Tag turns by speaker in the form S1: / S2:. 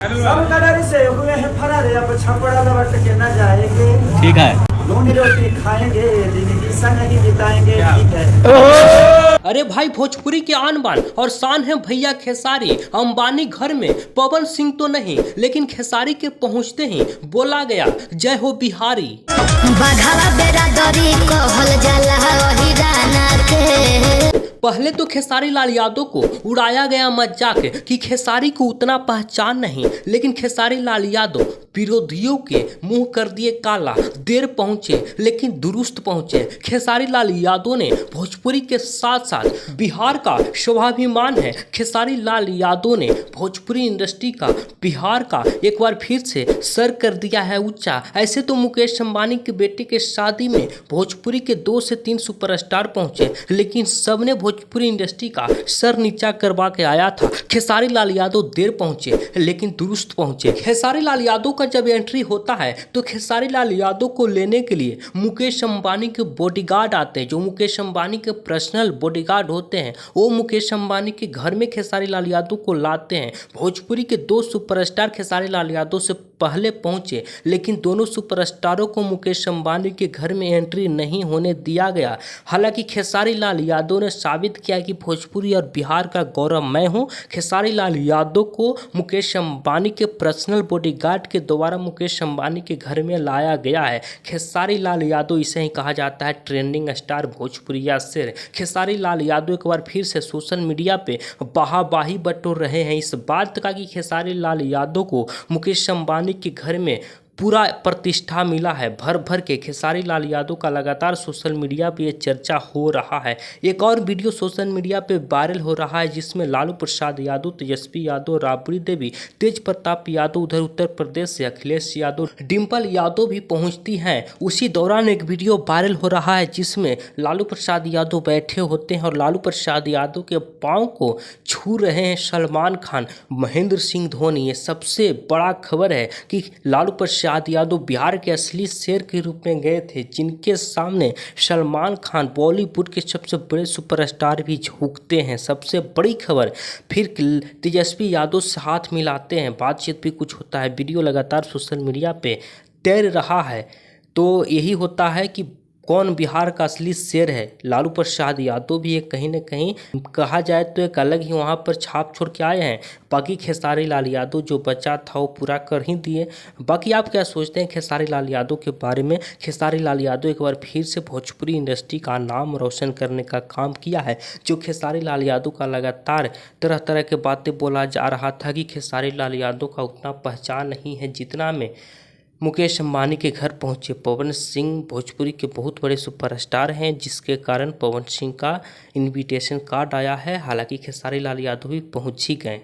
S1: सब कलर से हुए हैं फरार, अब छपड़ा लौट के न जाएंगे।
S2: ठीक है।
S1: रोटी रोटी खाएंगे, जिंदगी संग ही बिताएंगे। ठीक है।
S3: अरे भाई, भोजपुरी के आन बान और शान है भैया खेसारी। अंबानी घर में पवन सिंह तो नहीं, लेकिन खेसारी के पहुंचते ही बोला गया जय हो बिहारी।
S4: बघावा बेरादरी कहल जाला ओही राना के।
S3: पहले तो खेसारी लाल यादव को उड़ाया गया मजाक कि खेसारी को उतना पहचान नहीं, लेकिन खेसारी लाल यादव विरोधियों के मुंह कर दिए काला। देर पहुंचे लेकिन दुरुस्त पहुंचे। खेसारी लाल यादव ने भोजपुरी के साथ साथ बिहार का स्वाभिमान है। खेसारी लाल यादव ने भोजपुरी इंडस्ट्री का, बिहार का एक बार फिर से सर कर दिया है ऊंचा। ऐसे तो मुकेश अंबानी के बेटे के शादी में भोजपुरी के 2 से 3 सुपरस्टार पहुंचे, लेकिन सबने भोजपुरी इंडस्ट्री का सर नीचा करवा के आया था। खेसारी लाल यादव देर पहुंचे लेकिन दुरुस्त पहुंचे। खेसारी लाल यादव का जब एंट्री होता है तो खेसारी लाल यादव को लेने के लिए मुकेश अंबानी के बॉडीगार्ड आते हैं। जो मुकेश अंबानी के पर्सनल बॉडीगार्ड होते हैं वो मुकेश अंबानी के घर में खेसारी लाल यादव को लाते हैं। भोजपुरी के 2 सुपरस्टार खेसारी लाल यादव से पहले पहुंचे, लेकिन दोनों सुपरस्टारों को मुकेश अंबानी के घर में एंट्री नहीं होने दिया गया। हालांकि खेसारी लाल यादव ने साबित किया कि भोजपुरी और बिहार का गौरव मैं हूं। खेसारी लाल यादव को मुकेश अंबानी के पर्सनल बॉडीगार्ड के द्वारा मुकेश अंबानी के घर में लाया गया है। खेसारी लाल यादव, इसे ही कहा जाता है ट्रेंडिंग स्टार, भोजपुरिया शेर। खेसारी लाल यादव एक बार फिर से सोशल मीडिया पे वाहवाही बटोर रहे हैं इस बात का कि खेसारी लाल यादव को मुकेश अंबानी के घर में पूरा प्रतिष्ठा मिला है भर भर के। खेसारी लाल यादव का लगातार सोशल मीडिया पे ये चर्चा हो रहा है। एक और वीडियो सोशल मीडिया पे वायरल हो रहा है जिसमें लालू प्रसाद यादव, तेजस्वी यादव, राबड़ी देवी, तेज प्रताप यादव, उधर उत्तर प्रदेश से अखिलेश यादव, डिम्पल यादव भी पहुंचती हैं। उसी दौरान एक वीडियो वायरल हो रहा है जिसमें लालू प्रसाद यादव बैठे होते हैं और लालू प्रसाद यादव के पाँव को छू रहे हैं सलमान खान, महेंद्र सिंह धोनी। ये सबसे बड़ा खबर है कि लालू प्रसाद यादव बिहार के असली शेर के रूप में गए थे, जिनके सामने सलमान खान, बॉलीवुड के सबसे बड़े सुपरस्टार भी झुकते हैं। सबसे बड़ी खबर, फिर तेजस्वी यादव से हाथ मिलाते हैं, बातचीत भी कुछ होता है। वीडियो लगातार सोशल मीडिया पे तैर रहा है। तो यही होता है कि कौन बिहार का असली शेर है। लालू प्रसाद यादव भी एक कहीं न कहीं कहा जाए तो एक अलग ही वहाँ पर छाप छोड़ के आए हैं। बाकी खेसारी लाल यादव जो बचा था वो पूरा कर ही दिए। बाकी आप क्या सोचते हैं खेसारी लाल यादव के बारे में? खेसारी लाल यादव एक बार फिर से भोजपुरी इंडस्ट्री का नाम रोशन करने का काम किया है। जो खेसारी लाल यादव का लगातार तरह तरह के बातें बोला जा रहा था कि खेसारी लाल यादव का उतना पहचान नहीं है जितना में मुकेश अंबानी के घर पहुंचे पवन सिंह। भोजपुरी के बहुत बड़े सुपरस्टार हैं, जिसके कारण पवन सिंह का इनविटेशन कार्ड आया है। हालांकि खेसारी लाल यादव भी पहुंच ही गए।